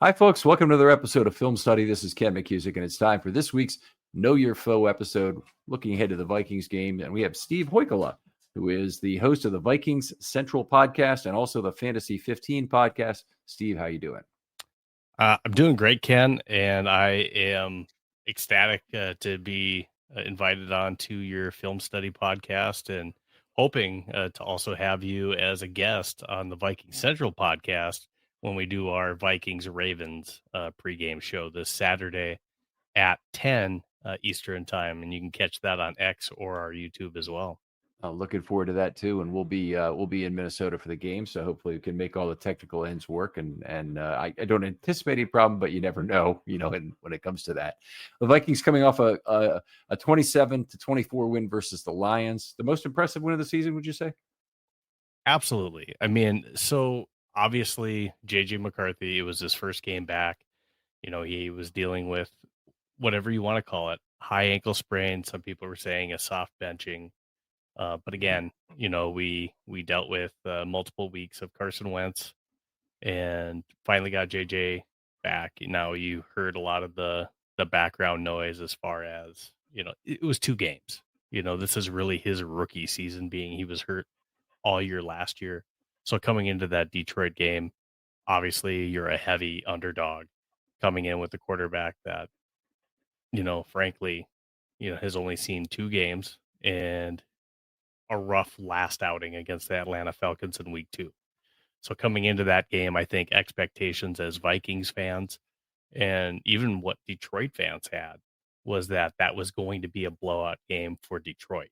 Hi, folks. Welcome to another episode of Film Study. This is Ken McKusick, and it's time for this week's Know Your Foe episode, looking ahead to the Vikings game. And we have Steve Hoikkala, who is the host of the Vikings Central podcast and also the Fantasy 15 podcast. Steve, how you doing? I'm doing great, Ken, and I am ecstatic to be invited on to your Film Study podcast and hoping to also have you as a guest on the Vikings Central podcast when we do our Vikings Ravens pregame show this Saturday at 10 Eastern time, and you can catch that on X or our YouTube as well. Looking forward to that too, and we'll be in Minnesota for the game, so hopefully we can make all the technical ends work. And I don't anticipate any problem, but you never know, and when it comes to that. The Vikings coming off a 27-24 win versus the Lions, the most impressive win of the season, would you say? Absolutely. I mean, so obviously JJ McCarthy, it was his first game back. He was dealing with whatever you want to call it, high ankle sprain. Some people were saying a soft benching. But again, we dealt with multiple weeks of Carson Wentz and finally got JJ back. Now you heard a lot of the background noise as far as, it was 2 games. This is really his rookie season, being he was hurt all year last year. So coming into that Detroit game, obviously you're a heavy underdog coming in with a quarterback that, frankly, has only seen 2 games and a rough last outing against the Atlanta Falcons in week 2. So coming into that game, I think expectations as Vikings fans and even what Detroit fans had was that was going to be a blowout game for Detroit.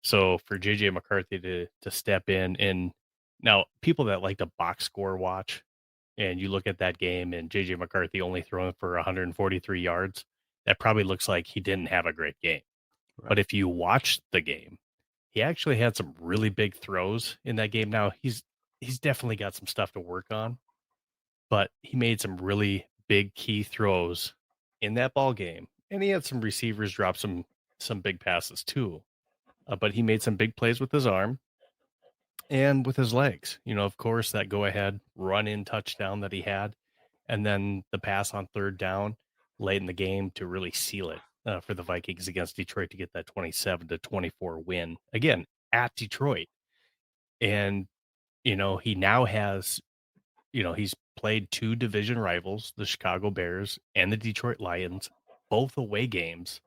So for JJ McCarthy to step in, and now people that like to box score watch, and you look at that game and JJ McCarthy only throwing for 143 yards, that probably looks like he didn't have a great game. Right. But if you watch the game, he actually had some really big throws in that game. Now he's definitely got some stuff to work on, but he made some really big key throws in that ball game, and he had some receivers drop some big passes too. But he made some big plays with his arm and with his legs. Of course, that go ahead run in touchdown that he had, and then the pass on third down late in the game to really seal it. For the Vikings against Detroit to get that 27-24 win again at Detroit. And, he now has, he's played 2 division rivals, the Chicago Bears and the Detroit Lions, both away games.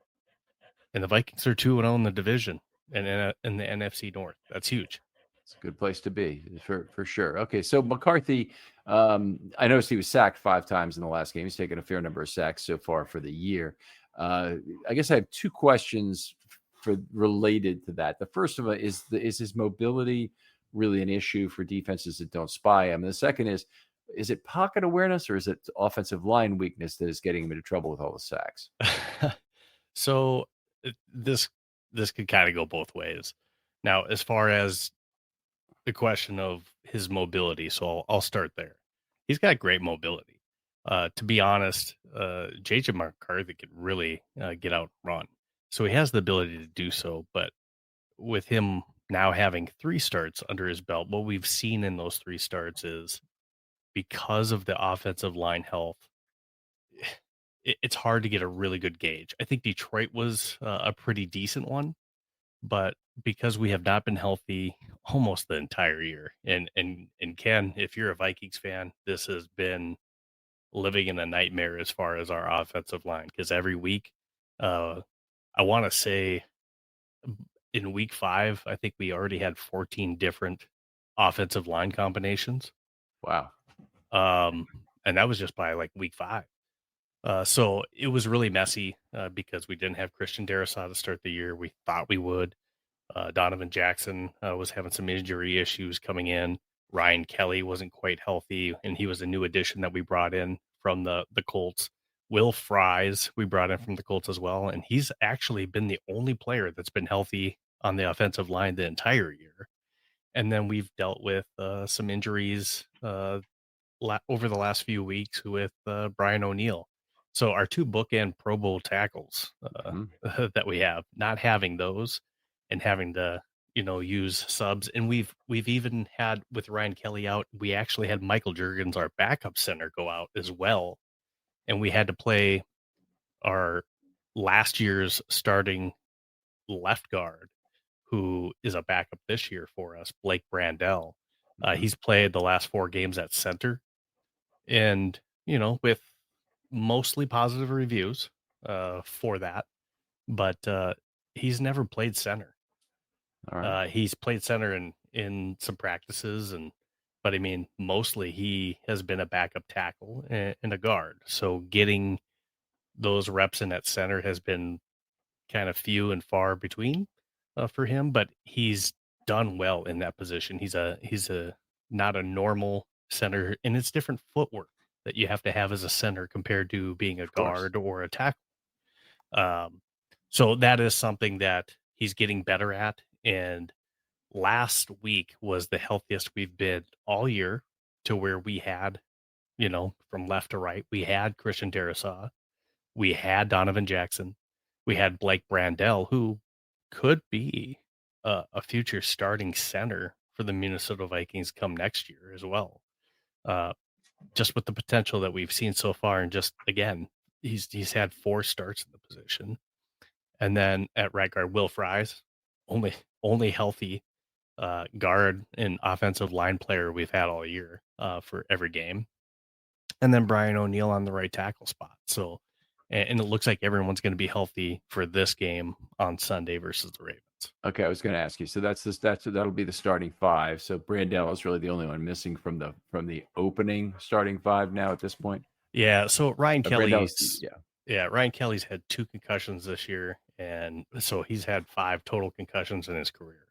And the Vikings are 2-0 in the division and in the NFC North. That's huge. It's a good place to be for sure. Okay. So McCarthy, I noticed he was sacked 5 times in the last game. He's taken a fair number of sacks so far for the year. I guess I have 2 questions related to that. The first of it is his mobility really an issue for defenses that don't spy him? And the second is it pocket awareness or is it offensive line weakness that is getting him into trouble with all the sacks? So this could kind of go both ways. Now, as far as the question of his mobility, so I'll start there. He's got great mobility. To be honest, JJ McCarthy can really get out and run. So he has the ability to do so. But with him now having 3 starts under his belt, what we've seen in those 3 starts is because of the offensive line health, it's hard to get a really good gauge. I think Detroit was a pretty decent one, but because we have not been healthy almost the entire year, and Ken, if you're a Vikings fan, this has been living in a nightmare as far as our offensive line, because every week, I want to say in week 5, I think we already had 14 different offensive line combinations. Wow. And that was just by like week 5. So it was really messy because we didn't have Christian Darrisaw to start the year. We thought we would. Donovan Jackson was having some injury issues coming in. Ryan Kelly wasn't quite healthy, and he was a new addition that we brought in from the Colts. Will Fries we brought in from the Colts as well, and he's actually been the only player that's been healthy on the offensive line the entire year. And then we've dealt with some injuries over the last few weeks with Brian O'Neill. So our 2 bookend Pro Bowl tackles that we have, not having those and having to, use subs, and we've even had with Ryan Kelly out, we actually had Michael Jurgens, our backup center, go out as well, and we had to play our last year's starting left guard, who is a backup this year for us, Blake Brandell. Mhm. He's played the last 4 games at center, and with mostly positive reviews for that, but he's never played center. All right. He's played center in some practices, but I mean, mostly he has been a backup tackle and a guard. So getting those reps in at center has been kind of few and far between for him, but he's done well in that position. He's a not a normal center, and it's different footwork that you have to have as a center compared to being a Of course. guard or a tackle. Um, so that is something that he's getting better at, and last week was the healthiest we've been all year, to where we had, from left to right, we had Christian Darrisaw, we had Donovan Jackson, we had Blake Brandell, who could be a future starting center for the Minnesota Vikings come next year as well. Uh, just with the potential that we've seen so far, and just again, he's had 4 starts in the position, and then at right guard, Will Fries, only healthy guard and offensive line player we've had all year for every game. And then Brian O'Neill on the right tackle spot. So, and it looks like everyone's going to be healthy for this game on Sunday versus the Ravens. Okay, I was going to ask you. So that'll be the starting 5. So Brandell is really the only one missing from the opening starting 5 now at this point. Yeah. So Ryan Brandell's Kelly's, yeah, Ryan Kelly's had 2 concussions this year. And so he's had 5 total concussions in his career.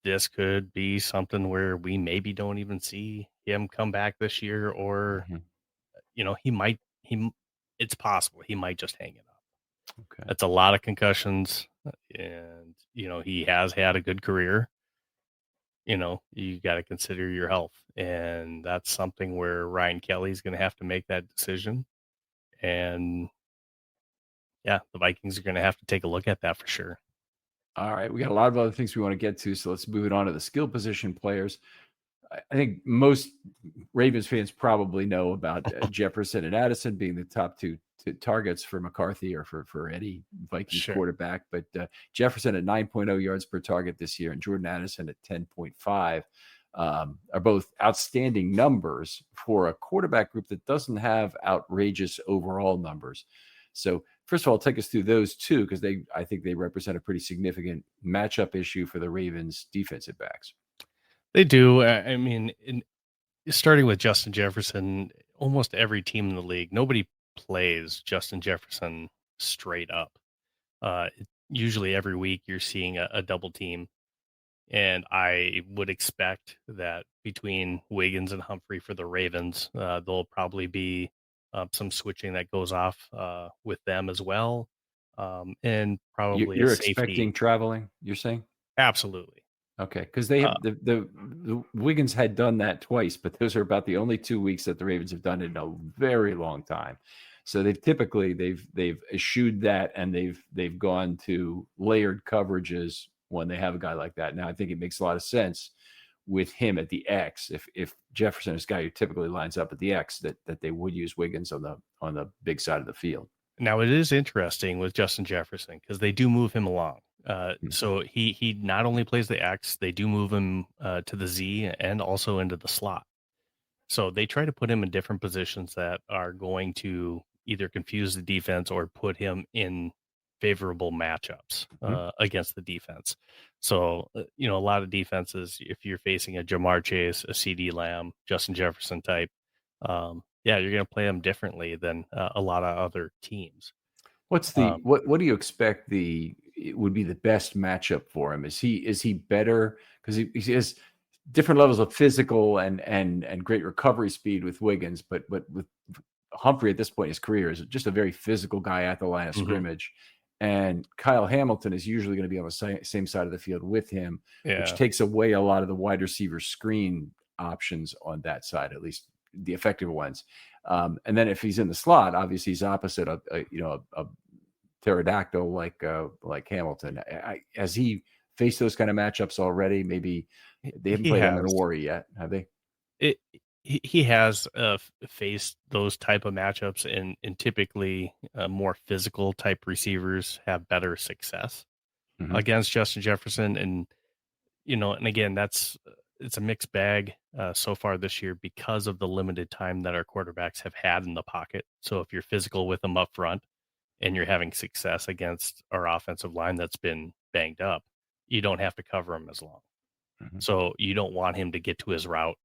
This could be something where we maybe don't even see him come back this year, or Mhm. he might it's possible he might just hang it up. Okay. That's a lot of concussions, and he has had a good career. You got to consider your health, and that's something where Ryan Kelly's going to have to make that decision. And yeah, the Vikings are going to have to take a look at that for sure. All right, we got a lot of other things we want to get to, so let's move it on to the skill position players. I think most Ravens fans probably know about Jefferson and Addison being the top two targets for McCarthy or for any Vikings Sure. quarterback. But Jefferson at 9.0 yards per target this year and Jordan Addison at 10.5 are both outstanding numbers for a quarterback group that doesn't have outrageous overall numbers. So first of all, take us through those two, because I think they represent a pretty significant matchup issue for the Ravens defensive backs. They do. I mean, starting with Justin Jefferson, almost every team in the league, nobody plays Justin Jefferson straight up. Usually every week you're seeing a double team. And I would expect that between Wiggins and Humphrey for the Ravens, there'll probably be some switching that goes off with them as well. And probably a You're safety. expecting traveling, you're saying? Absolutely. Okay, because they Uh, have the Wiggins had done that twice, but those are about the only 2 weeks that the Ravens have done it in a very long time. So they've eschewed that, and they've gone to layered coverages when they have a guy like that. Now I think it makes a lot of sense with him at the X. If Jefferson is a guy who typically lines up at the X, that they would use Wiggins on the big side of the field. Now it is interesting with Justin Jefferson because they do move him along. Mhm. So he not only plays the X, they do move him to the Z and also into the slot. So they try to put him in different positions that are going to either confuse the defense or put him in favorable matchups Mhm. against the defense. So, a lot of defenses, if you're facing a Jamar Chase, a CD Lamb, Justin Jefferson type, yeah, you're going to play them differently than a lot of other teams. Um, What do you expect it would be the best matchup for him? Is he better because he has different levels of physical and great recovery speed with Wiggins, but with Humphrey at this point in his career is just a very physical guy at the line of mhm. scrimmage, and Kyle Hamilton is usually going to be on the same side of the field with him, which Yeah. takes away a lot of the wide receiver screen options on that side, at least the effective ones. And then if he's in the slot, obviously he's opposite a pterodactyl like Hamilton. As he faced those kind of matchups already? Maybe they haven't He played has. Amenawari yet, have they? It he has faced those type of matchups, and typically more physical type receivers have better success Hmm. against Justin Jefferson. And and again, it's a mixed bag so far this year because of the limited time that our quarterbacks have had in the pocket. So if you're physical with them up front and you're having success against our offensive line that's been banged up, you don't have to cover him as long. Hmm. So you don't want him to get to his route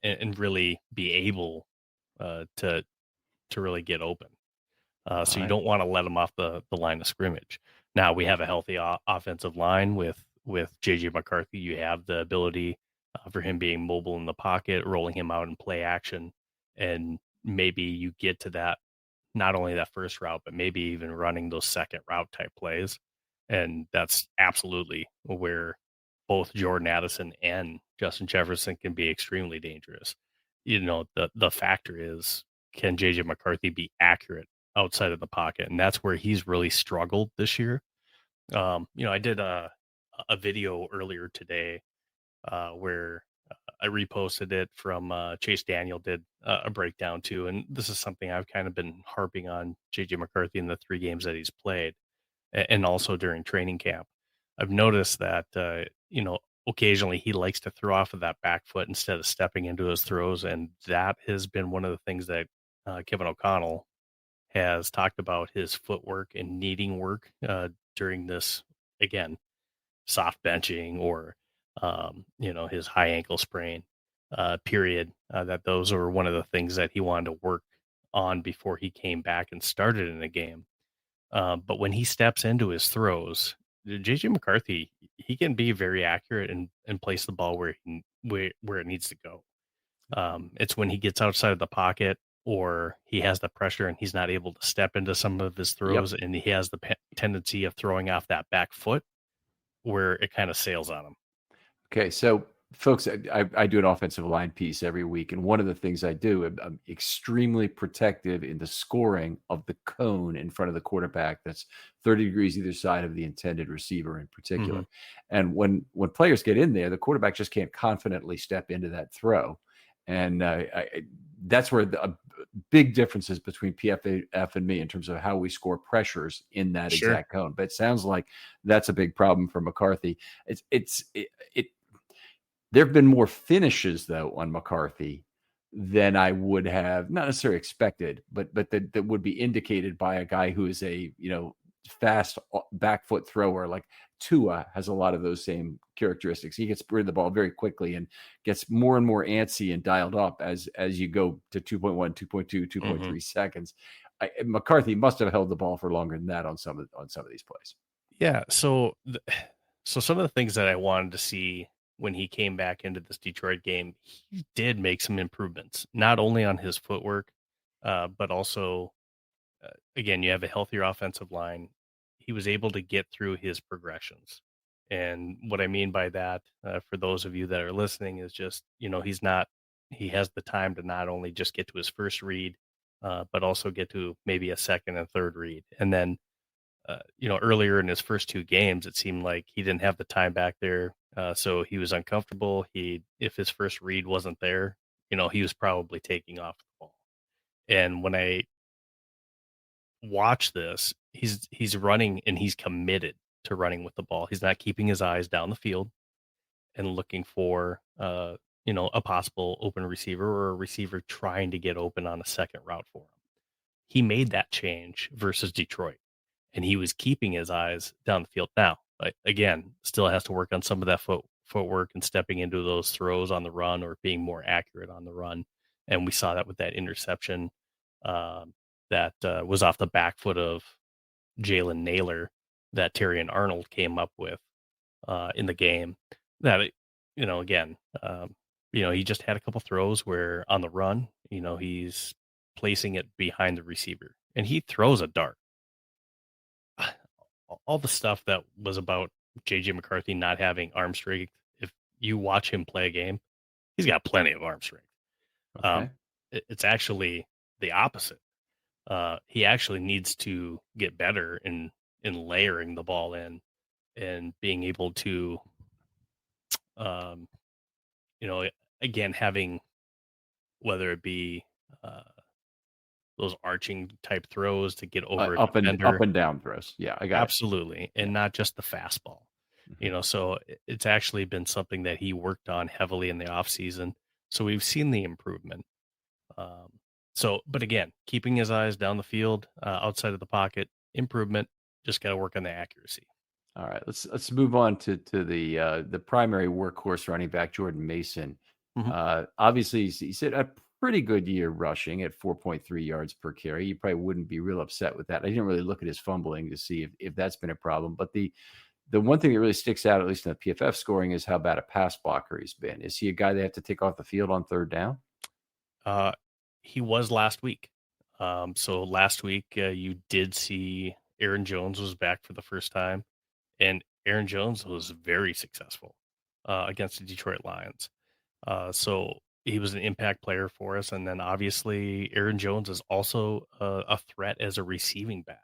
and really be able to really get open. All So you right. don't want to let him off the line of scrimmage. Now we have a healthy offensive line with JJ McCarthy. You have the ability for him being mobile in the pocket, rolling him out in play action, and maybe you get to that, not only that first route, but maybe even running those second route type plays. And that's absolutely where both Jordan Addison and Justin Jefferson can be extremely dangerous. The factor is, can JJ McCarthy be accurate outside of the pocket? And that's where he's really struggled this year. I did a video earlier today where I reposted it from Chase Daniel did a breakdown too. And this is something I've kind of been harping on JJ McCarthy in the 3 games that he's played, and also during training camp. I've noticed that, occasionally he likes to throw off of that back foot instead of stepping into his throws. And that has been one of the things that Kevin O'Connell has talked about, his footwork and needing work during this, again, soft benching or his high ankle sprain period. That those are one of the things that he wanted to work on before he came back and started in the game. But when he steps into his throws, JJ McCarthy, he can be very accurate and place the ball where it needs to go. It's when he gets outside of the pocket or he has the pressure and he's not able to step into some of his Yep. throws, and he has the tendency of throwing off that back foot where it kind of sails on him. Okay, so folks, I do an offensive line piece every week, and one of the things I do, I'm extremely protective in the scoring of the cone in front of the quarterback. That's 30 degrees either side of the intended receiver in Hmm. particular. And when players get in there, the quarterback just can't confidently step into that throw, and that's where a big differences between PFF and me in terms of how we score pressures in that Sure. exact cone. But it sounds like that's a big problem for McCarthy. It there have been more finishes though on McCarthy than I would have not necessarily expected, but that would be indicated by a guy who is a fast back foot thrower. Like Tua has a lot of those same characteristics. He gets rid of the ball very quickly and gets more and more antsy and dialed up as you go to 2.1, 2.2, Hmm. 2.3 seconds. McCarthy must have held the ball for longer than that on some of these plays. Yeah. So some of the things that I wanted to see when he came back into this Detroit game, he did make some improvements, not only on his footwork, but also, again, you have a healthier offensive line. He was able to get through his progressions. And what I mean by that, for those of you that are listening, is just, he has the time to not only just get to his first read, but also get to maybe a second and third read. And then earlier in his first 2 games, it seemed like he didn't have the time back there. So he was uncomfortable. If his first read wasn't there, he was probably taking off the ball. And when I watch this, he's running and he's committed to running with the ball. He's not keeping his eyes down the field and looking for, a possible open receiver or a receiver trying to get open on a second route for him. He made that change versus Detroit, and he was keeping his eyes down the field. Now, again, still has to work on some of that footwork and stepping into those throws on the run or being more accurate on the run. And we saw that with that interception um, that was off the back foot of Jalen Naylor that Terry and Arnold came up with in the game. That again, he just had a couple throws where on the run, he's placing it behind the receiver, and he throws a dart. All the stuff that was about JJ McCarthy not having arm strength. If you watch him play a game, he's got plenty of arm strength. Um, Okay. it's actually the opposite. He actually needs to get better in layering the ball in. and being able to, um, you know, again, having whether it be uh, those arching type throws to get over a Up defender. and down throws. Yeah, I got it. Absolutely, Yeah. and not just the fastball. Mhm. So it's actually been something that he worked on heavily in the offseason. So we've seen the improvement. Um, but again, keeping his eyes down the field, outside of the pocket, improvement. Just got to work on the accuracy. All right, let's move on to the primary workhorse running back, Jordan Mason. Mhm. Obviously, he's had a pretty good year rushing at 4.3 yards per carry. You probably wouldn't be real upset with that. I didn't really look at his fumbling to see if that's been a problem. But the one thing that really sticks out, at least in the PFF scoring, is how bad a pass blocker he's been. Is he a guy they have to take off the field on third down? Uh, he was last week. So last week, you did see Aaron Jones was back for the first time, and Aaron Jones was very successful against the Detroit Lions. So he was an impact player for us, and then obviously Aaron Jones is also a threat as a receiving back.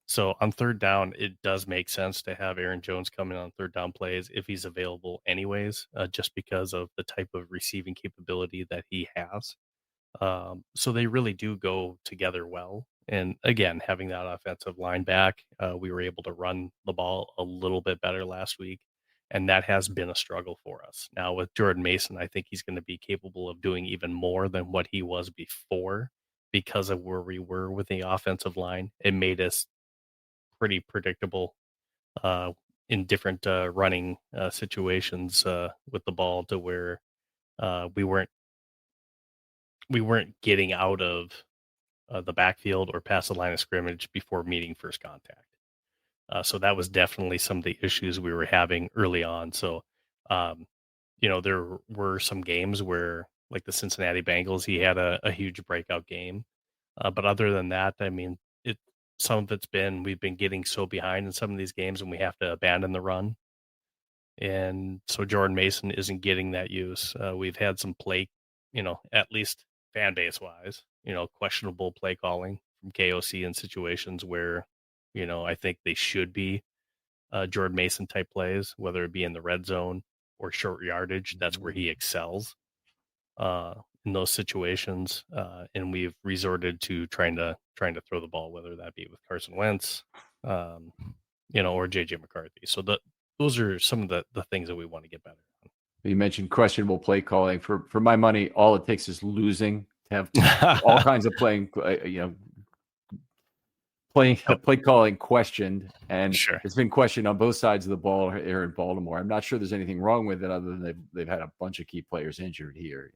So on third down, it does make sense to have Aaron Jones come in on third down plays if he's available, anyways, just because of the type of receiving capability that he has. So they really do go together well. And again, having that offensive line back, we were able to run the ball a little bit better last week. And that has been a struggle for us. Now, with Jordan Mason, I think he's going to be capable of doing even more than what he was before because of where we were with the offensive line. It made us pretty predictable uh, in different running situations with the ball to where we weren't getting out of the backfield or past the line of scrimmage before meeting first contact. So that was definitely some of the issues we were having early on. So, um, there were some games where, like the Cincinnati Bengals, he had a huge breakout game. But other than that, I mean, some of it's been we've been getting so behind in some of these games, and we have to abandon the run. And so Jordan Mason isn't getting that use. We've had some play, at least fan base wise, questionable play calling from KOC in situations where, I think they should be Jordan Mason type plays, whether it be in the red zone or short yardage. That's where he excels uh, in those situations. And we've resorted to trying to throw the ball, whether that be with Carson Wentz, um, or JJ McCarthy. So those are some of the things that we want to get better You mentioned questionable play calling. For my money, all it takes is losing to have all on. kinds of playing Yep, play calling questioned, and sure. it's been questioned on both sides of the ball here in Baltimore. I'm not sure there's anything wrong with it other than they've had a bunch of key players injured here.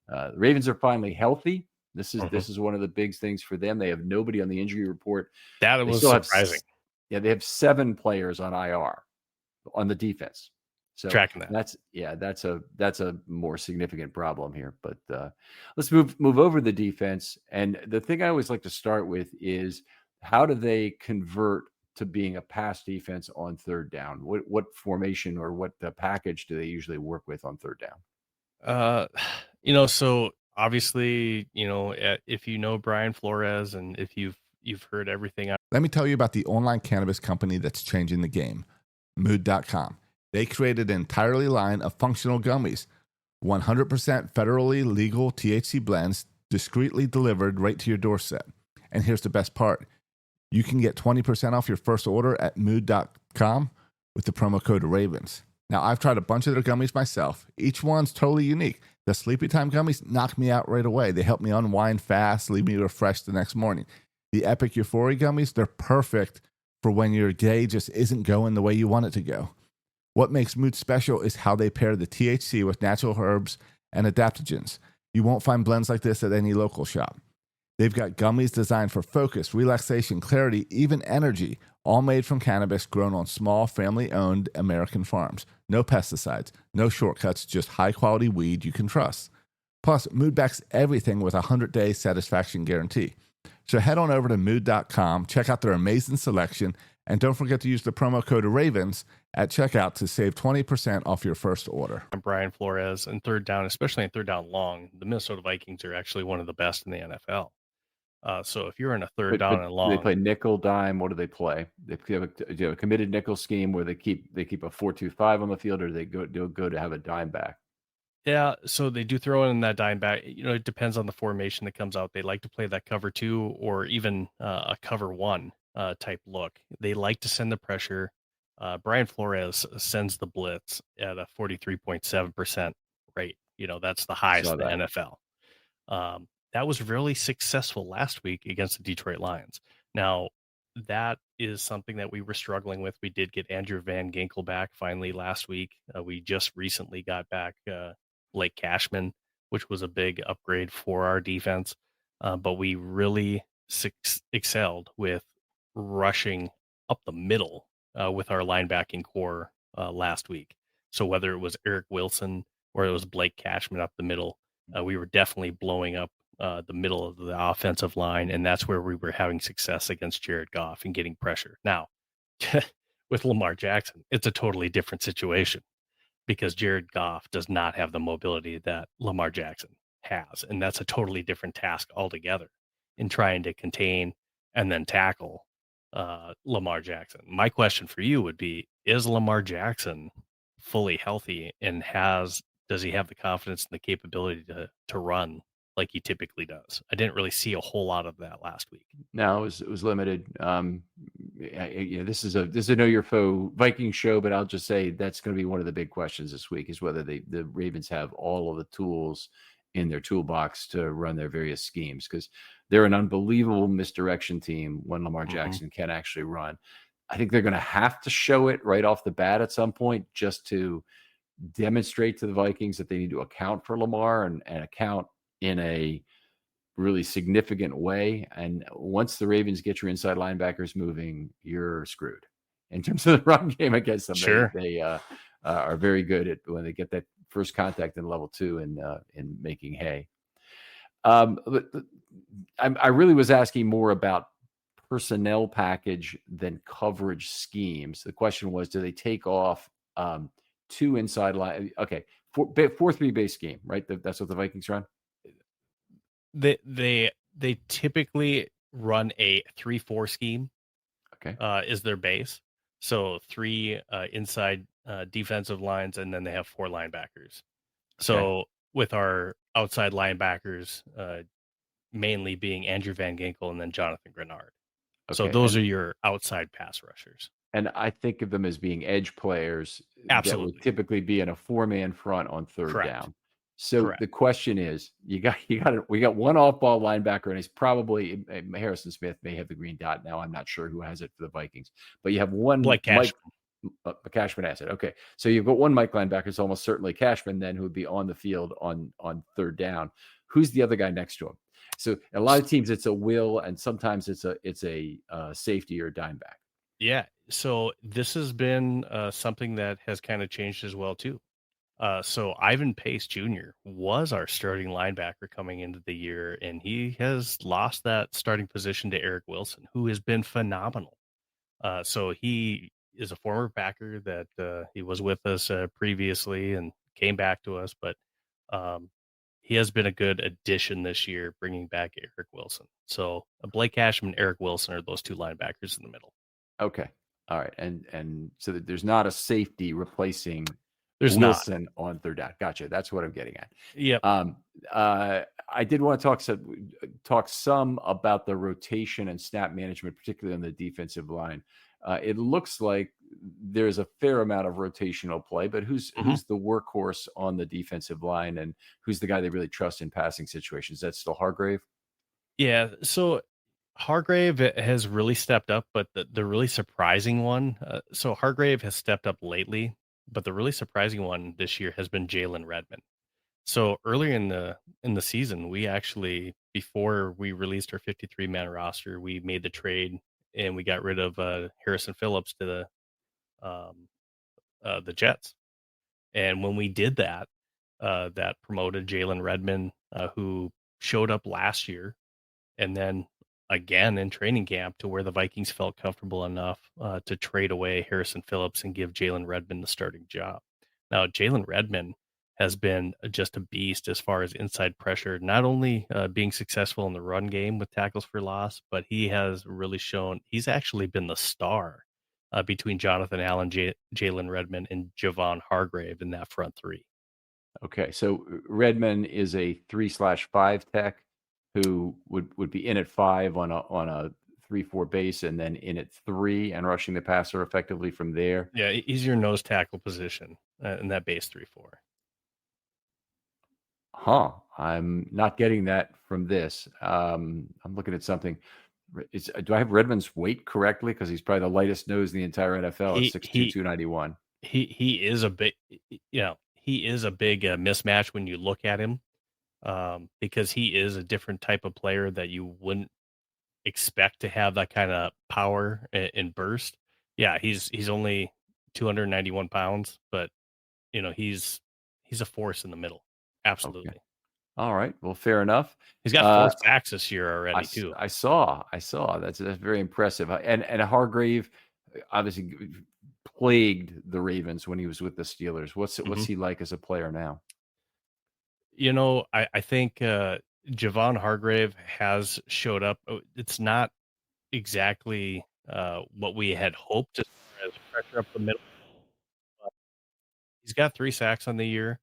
The Ravens are finally healthy. Mhm. This is one of the big things for them. They have nobody on the injury report. That They was still have surprising, they have 7 players on IR on the defense. So tracking that. that's a more significant problem here. But let's move over the defense. And the thing I always like to start with is how do they convert to being a pass defense on third down? What formation or what package do they usually work with on third down? Uh, so obviously, if you know Brian Flores and if you've heard everything. Let me tell you about the online cannabis company that's changing the game, Mood.com. They created an entirely line of functional gummies, 100% federally legal THC blends, discreetly delivered right to your doorstep. And here's the best part. You can get 20% off your first order at Mood.com with the promo code Ravens. Now, I've tried a bunch of their gummies myself. Each one's totally unique. The Sleepy Time gummies knock me out right away. They help me unwind fast, leave me refreshed the next morning. The Epic Euphoria gummies, they're perfect for when your day just isn't going the way you want it to go. What makes Mood special is how they pair the THC with natural herbs and adaptogens. You won't find blends like this at any local shop. They've got gummies designed for focus, relaxation, clarity, even energy, all made from cannabis grown on small, family-owned American farms. No pesticides, no shortcuts, just high-quality weed you can trust. Plus, Mood backs everything with a 100-day satisfaction guarantee. So head on over to Mood.com, check out their amazing selection, and don't forget to use the promo code Ravens at checkout to save 20% off your first order. Brian Flores and third down, especially in third down long, the Minnesota Vikings are actually one of the best in the NFL. So if you're in a third But down and do they long, play nickel, dime? What do they play? They have do you have a committed nickel scheme where they keep a 4-2-5 on the field, or do they go to have a dime back? yeah, so they do throw in that dime back. It depends on the formation that comes out. They like to play that cover two or even a cover one type look. They like to send the pressure. Brian Flores sends the blitz at a 43.7% rate. That's the I highest saw in the that. NFL. That was really successful last week against the Detroit Lions. Now, that is something that we were struggling with. We did get Andrew Van Ginkel back finally last week. We just recently got back Blake Cashman, which was a big upgrade for our defense. But we really excelled with rushing up the middle with our linebacking core last week. So whether it was Eric Wilson or it was Blake Cashman up the middle, we were definitely blowing up the middle of the offensive line, and that's where we were having success against Jared Goff and getting pressure. Now, with Lamar Jackson, it's a totally different situation because Jared Goff does not have the mobility that Lamar Jackson has, and that's a totally different task altogether in trying to contain and then tackle Lamar Jackson. My question for you would be, is Lamar Jackson fully healthy and does he have the confidence and the capability to run like he typically does? I didn't really see a whole lot of that last week. No, it was limited. This is a Know Your Foe Viking show, but I'll just say that's going to be one of the big questions this week is whether the Ravens have all of the tools in their toolbox to run their various schemes, because they're an unbelievable misdirection team when Lamar Jackson can actually run. I think they're going to have to show it right off the bat at some point just to demonstrate to the Vikings that they need to account for Lamar and account in a really significant way. And once the Ravens get your inside linebackers moving, you're screwed in terms of the run game against them. Sure. They are very good at when they get that first contact in level 2 in making hay. But I really was asking more about personnel package than coverage schemes. The question was, do they take off 2 inside line? Okay, 4-3 base scheme, right? That's what the Vikings run. They typically run a 3-4 scheme. Okay, is their base. So 3 inside defensive lines, and then they have 4 linebackers. So with our outside linebackers, mainly being Andrew Van Ginkel and then Jonathan Grenard. So those are your outside pass rushers. And I think of them as being edge players that would Absolutely. typically be in a 4-man front on third Correct. down. So Correct. the question is, we got one off-ball linebacker, and he's probably Harrison Smith may have the green dot now. I'm not sure who has it for the Vikings, but you have one Blake Cashman. Cashman has it. Okay, so you've got one Mike linebacker. It's almost certainly Cashman then, who would be on the field on third down. Who's the other guy next to him? So a lot of teams, it's a will, and sometimes it's a safety or dime back. Yeah. So this has been something that has kind of changed as well too. So Ivan Pace Jr. was our starting linebacker coming into the year, and he has lost that starting position to Eric Wilson, who has been phenomenal. So he is a former backer that he was with us previously and came back to us, but he has been a good addition this year, bringing back Eric Wilson. So Blake Cashman and Eric Wilson are those 2 linebackers in the middle. Okay. All right. And so that there's not a safety replacing Wilson on third down. Gotcha. That's what I'm getting at. Yep. I did want to talk some about the rotation and snap management, particularly on the defensive line. It looks like there's a fair amount of rotational play, but who's the workhorse on the defensive line, and who's the guy they really trust in passing situations? Is that still Hargrave? Yeah. So Hargrave has really stepped up, but the really surprising one. So Hargrave has stepped up lately, but the really surprising one this year has been Jalen Redmond. So earlier in the season, we actually, before we released our 53-man roster, we made the trade and we got rid of Harrison Phillips to the Jets. And when we did that, that promoted Jalen Redmond, who showed up last year, and then again in training camp, to where the Vikings felt comfortable enough to trade away Harrison Phillips and give Jalen Redmond the starting job. Now, Jalen Redmond has been just a beast as far as inside pressure, not only being successful in the run game with tackles for loss, but he has really shown he's actually been the star between Jonathan Allen, Jalen Redmond, and Javon Hargrave in that front three. Okay, so Redmond is a 3/5 tech who would be in at 5 on a 3-4 base, and then in at 3 and rushing the passer effectively from there. Yeah, he's your nose tackle position in that base 3-4. Huh. I'm not getting that from this. I'm looking at something. Do I have Redmond's weight correctly? Because he's probably the lightest nose in the entire NFL at He 6'2", he 291. he is a big, he is a big mismatch when you look at him, because he is a different type of player that you wouldn't expect to have that kind of power and burst. Yeah, he's only 291 pounds, but he's a force in the middle. Okay. Absolutely. All right. Well, fair enough. He's got 4 sacks this year already too. I saw. That's very impressive. And Hargrave obviously plagued the Ravens when he was with the Steelers. What's he like as a player now? I think Javon Hargrave has showed up. It's not exactly what we had hoped as far as pressure up the middle. But he's got 3 sacks on the year.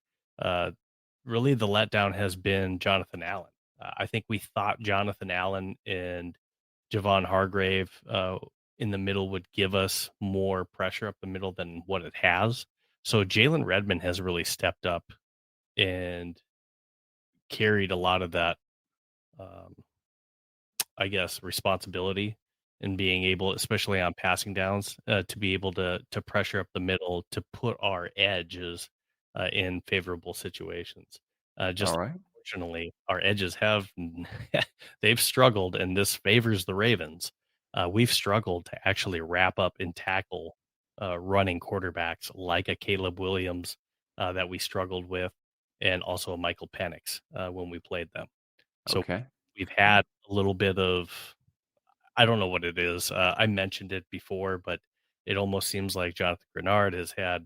Really, the letdown has been Jonathan Allen. I think we thought Jonathan Allen and Javon Hargrave in the middle would give us more pressure up the middle than what it has. So Jalen Redmond has really stepped up and carried a lot of that, um, I guess, responsibility in being able, especially on passing downs, to be able to pressure up the middle to put our edges in favorable situations. Just All right. unfortunately, our edges have they've struggled, and this favors the Ravens. We've struggled to actually wrap up and tackle running quarterbacks like a Caleb Williams that we struggled with, and also a Michael Penix when we played them. So Okay. we've had a little bit of, I don't know what it is. I mentioned it before, but it almost seems like Jonathan Grenard has had,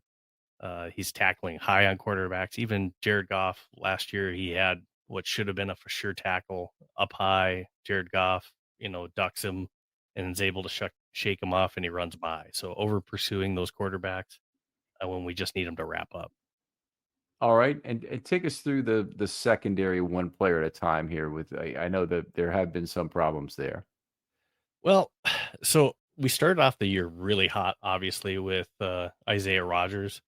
he's tackling high on quarterbacks. Even Jared Goff last year, he had what should have been a for sure tackle up high. Jared Goff, ducks him and is able to shake him off, and he runs by. So over pursuing those quarterbacks when we just need them to wrap up. All right, and take us through the secondary one player at a time here. I know that there have been some problems there. Well, so we started off the year really hot, obviously, with Isaiah Rodgers.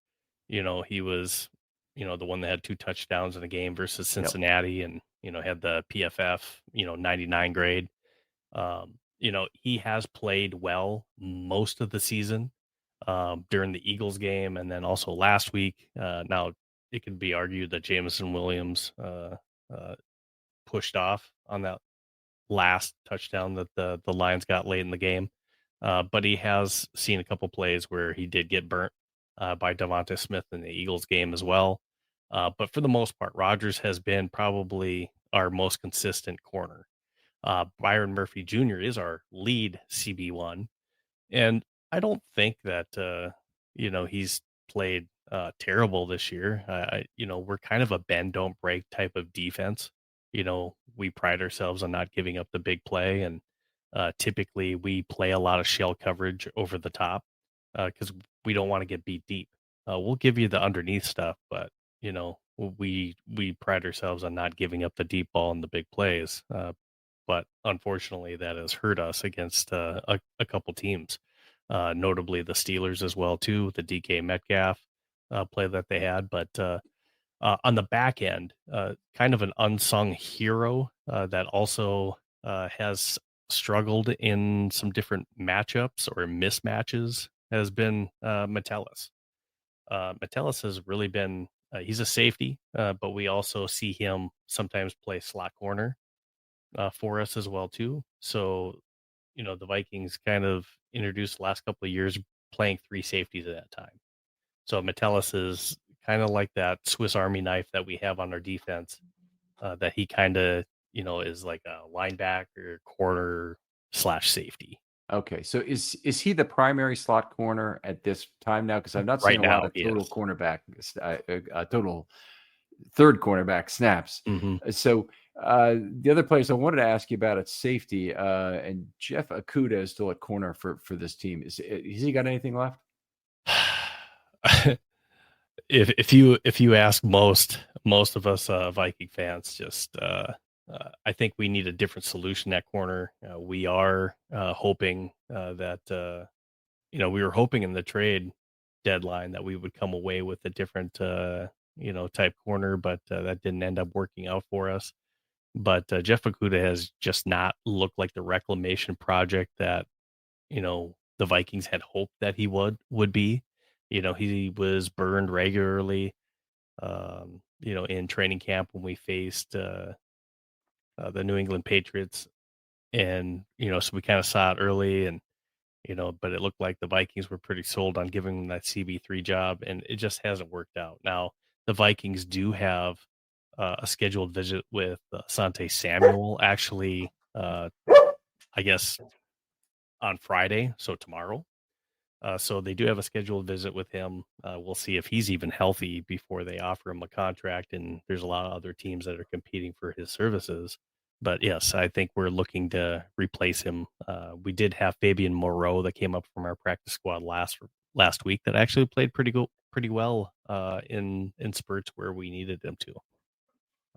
He was, the one that had 2 touchdowns in a game versus Yep. Cincinnati, and, had the PFF, 99 grade. He has played well most of the season during the Eagles game, and then also last week. Now, it could be argued that Jameson Williams pushed off on that last touchdown that the Lions got late in the game. But he has seen a couple plays where he did get burnt by Devonta Smith in the Eagles game as well. But for the most part, Rodgers has been probably our most consistent corner. Byron Murphy Jr. is our lead CB1. And I don't think that, he's played terrible this year. We're kind of a bend, don't break type of defense. We pride ourselves on not giving up the big play. And typically we play a lot of shell coverage over the top because we don't want to get beat deep. We'll give you the underneath stuff, but, we pride ourselves on not giving up the deep ball and the big plays. But unfortunately, that has hurt us against a couple teams, notably the Steelers as well too. The DK Metcalf play that they had, but on the back end, kind of an unsung hero that also has struggled in some different matchups or mismatches has been Metellus. Metellus has really been. He's a safety, but we also see him sometimes play slot corner for us as well too. So, the Vikings kind of introduced the last couple of years playing 3 safeties at that time. So Metellus is kind of like that Swiss Army knife that we have on our defense. That he kind of is like a linebacker, corner / safety. Okay, so is he the primary slot corner at this time now? Because I've not Right seen a lot now, of he total is. cornerback, total third cornerback snaps. Mm-hmm. So the other players I wanted to ask you about at safety, and Jeff Okudah is still at corner for this team. Has he got anything left? If you ask most of us Viking fans, just I think we need a different solution at corner. We are hoping that we were hoping in the trade deadline that we would come away with a different type corner, but that didn't end up working out for us. But Jeff Okudah has just not looked like the reclamation project that the Vikings had hoped that he would be. He was burned regularly. In training camp when we faced the New England Patriots, and so we kind of saw it early, and but it looked like the Vikings were pretty sold on giving him that CB3 job, and it just hasn't worked out. Now the Vikings do have a scheduled visit with Asante Samuel, actually, I guess on Friday, so tomorrow. So they do have a scheduled visit with him. We'll see if he's even healthy before they offer him a contract. And there's a lot of other teams that are competing for his services. But yes, I think we're looking to replace him. We did have Fabian Moreau that came up from our practice squad last week that actually played pretty well in spurts where we needed him to.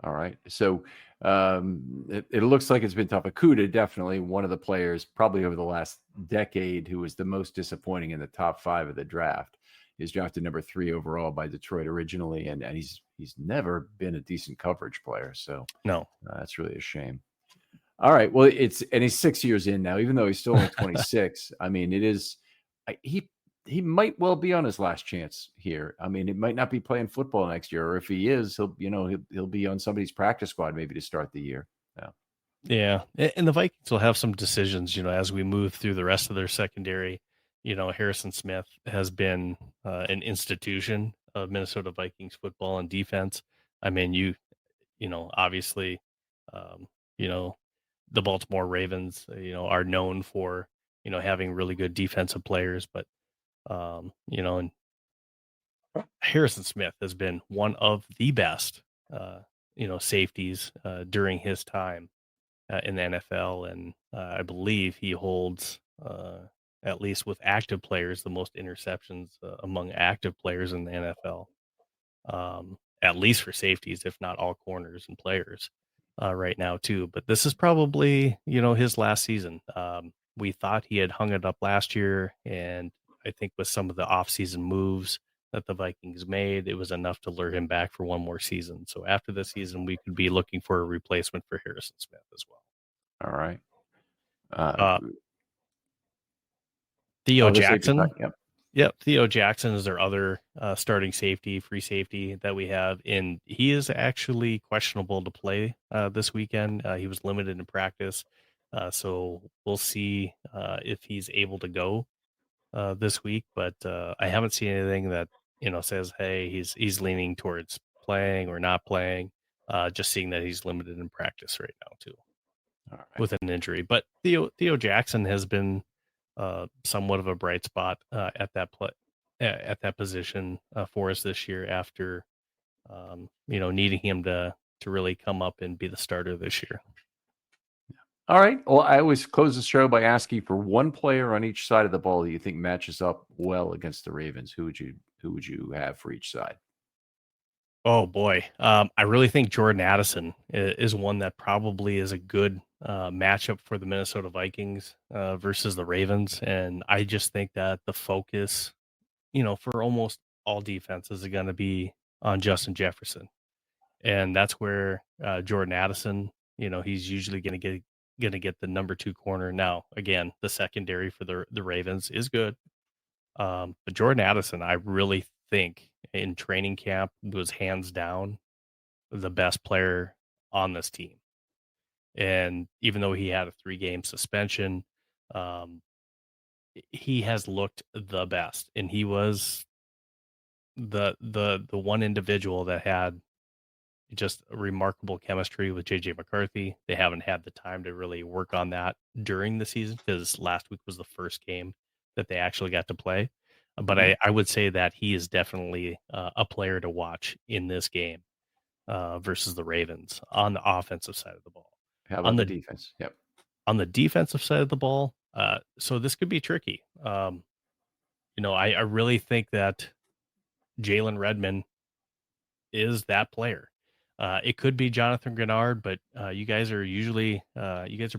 All right. So it looks like it's been tough. Okudah, definitely one of the players probably over the last decade who was the most disappointing in the top 5 of the draft. He was drafted number 3 overall by Detroit originally, and he's never been a decent coverage player. So no, that's really a shame. All right. Well, he's 6 years in now, even though he's still only 26. I mean, it is he might well be on his last chance here. I mean, it might not be playing football next year, or if he is, he'll be on somebody's practice squad maybe to start the year. Yeah. And the Vikings will have some decisions, as we move through the rest of their secondary. Harrison Smith has been an institution of Minnesota Vikings football and defense. I mean, obviously, the Baltimore Ravens, are known for, having really good defensive players, but and Harrison Smith has been one of the best, safeties during his time in the NFL, and I believe he holds, at least with active players, the most interceptions among active players in the NFL, at least for safeties, if not all corners and players right now too. But this is probably his last season. We thought he had hung it up last year, and I think with some of the offseason moves that the Vikings made, it was enough to lure him back for one more season. So after this season, we could be looking for a replacement for Harrison Smith as well. All right. Theo Jackson. Yep. Yep. Theo Jackson is our other starting free safety that we have. And he is actually questionable to play this weekend. He was limited in practice. So we'll see if he's able to go this week. But I haven't seen anything that, says, hey, he's leaning towards playing or not playing. Just seeing that he's limited in practice right now, too, with an injury. But Theo Jackson has been somewhat of a bright spot at that position for us this year after needing him to really come up and be the starter this year. All right. Well, I always close the show by asking for one player on each side of the ball that you think matches up well against the Ravens. Who would you have for each side? Oh boy. I really think Jordan Addison is one that probably is a good matchup for the Minnesota Vikings versus the Ravens. And I just think that the focus, for almost all defenses is going to be on Justin Jefferson. And that's where Jordan Addison, he's usually going to get the number 2 corner. Now, again, the secondary for the Ravens is good. But Jordan Addison, I really think in training camp was hands down the best player on this team. And even though he had a 3-game suspension, he has looked the best. And he was the one individual that had just a remarkable chemistry with JJ McCarthy. They haven't had the time to really work on that during the season because last week was the first game that they actually got to play. But I would say that he is definitely a player to watch in this game. versus the Ravens on the offensive side of the ball. How about the defense? Yep. On the defensive side of the ball, so this could be tricky. I really think that Jalen Redmond is that player. It could be Jonathan Grenard, but you guys are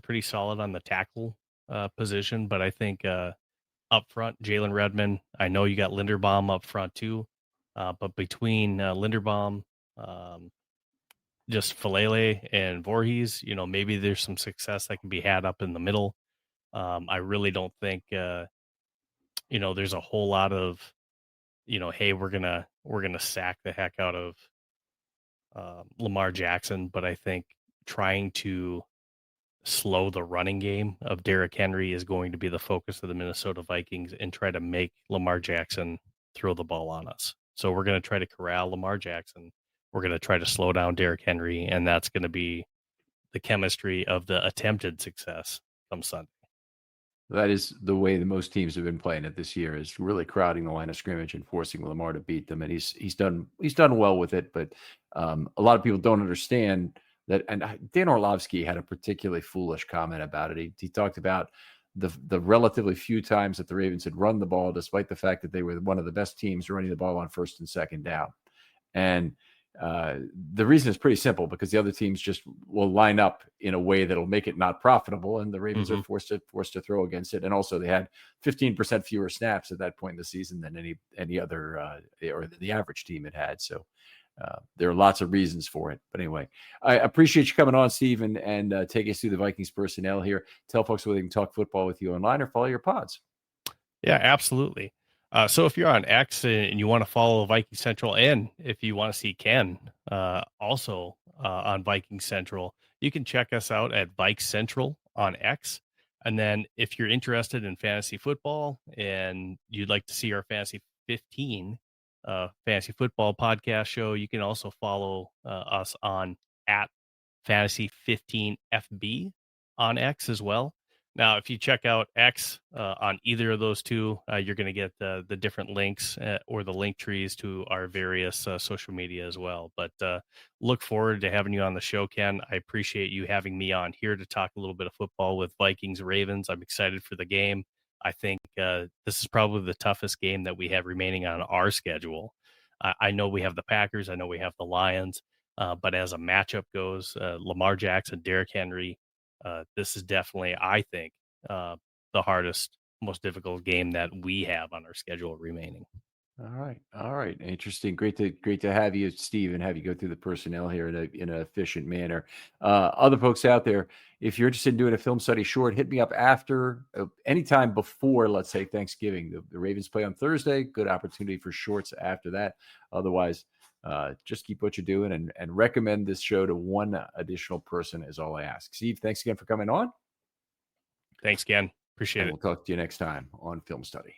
pretty solid on the tackle position. But I think up front, Jalen Redmond. I know you got Linderbaum up front too, but between Linderbaum, just Falele and Voorhees, maybe there's some success that can be had up in the middle. I really don't think there's a whole lot of hey, we're gonna sack the heck out of Lamar Jackson, but I think trying to slow the running game of Derrick Henry is going to be the focus of the Minnesota Vikings and try to make Lamar Jackson throw the ball on us. So we're going to try to corral Lamar Jackson. We're going to try to slow down Derrick Henry, and that's going to be the chemistry of the attempted success come Sunday. That is the way that most teams have been playing it this year, is really crowding the line of scrimmage and forcing Lamar to beat them. And he's done well with it. But a lot of people don't understand that. And Dan Orlovsky had a particularly foolish comment about it. He talked about the relatively few times that the Ravens had run the ball, despite the fact that they were one of the best teams running the ball on first and second down. And the reason is pretty simple, because the other teams just will line up in a way that'll make it not profitable, and the Ravens are forced to throw against it. And also, they had 15% fewer snaps at that point in the season than any other or the average team had. So there are lots of reasons for it. But anyway, I appreciate you coming on, Steve, and take us through the Vikings personnel here. Tell folks where they can talk football with you online or follow your pods. Yeah, absolutely. So if you're on X and you want to follow Viking Central, and if you want to see Ken also on Viking Central, you can check us out at Vike Central on X. And then if you're interested in fantasy football and you'd like to see our Fantasy 15 fantasy football podcast show, you can also follow us on at Fantasy 15 FB on X as well. Now, if you check out X on either of those two, you're going to get the different links or the link trees to our various social media as well. But look forward to having you on the show, Ken. I appreciate you having me on here to talk a little bit of football with Vikings Ravens. I'm excited for the game. I think this is probably the toughest game that we have remaining on our schedule. I know we have the Packers. I know we have the Lions. But as a matchup goes, Lamar Jackson, Derrick Henry, this is definitely, I think, the hardest, most difficult game that we have on our schedule remaining. All right. Interesting. Great to have you, Steve, and have you go through the personnel here in an efficient manner. Other folks out there, if you're interested in doing a film study short, hit me up after, anytime before, let's say, Thanksgiving. The Ravens play on Thursday. Good opportunity for shorts after that. Otherwise, just keep what you're doing and recommend this show to one additional person is all I ask. Steve, thanks again for coming on. Thanks again. Appreciate it. We'll talk to you next time on Film Study.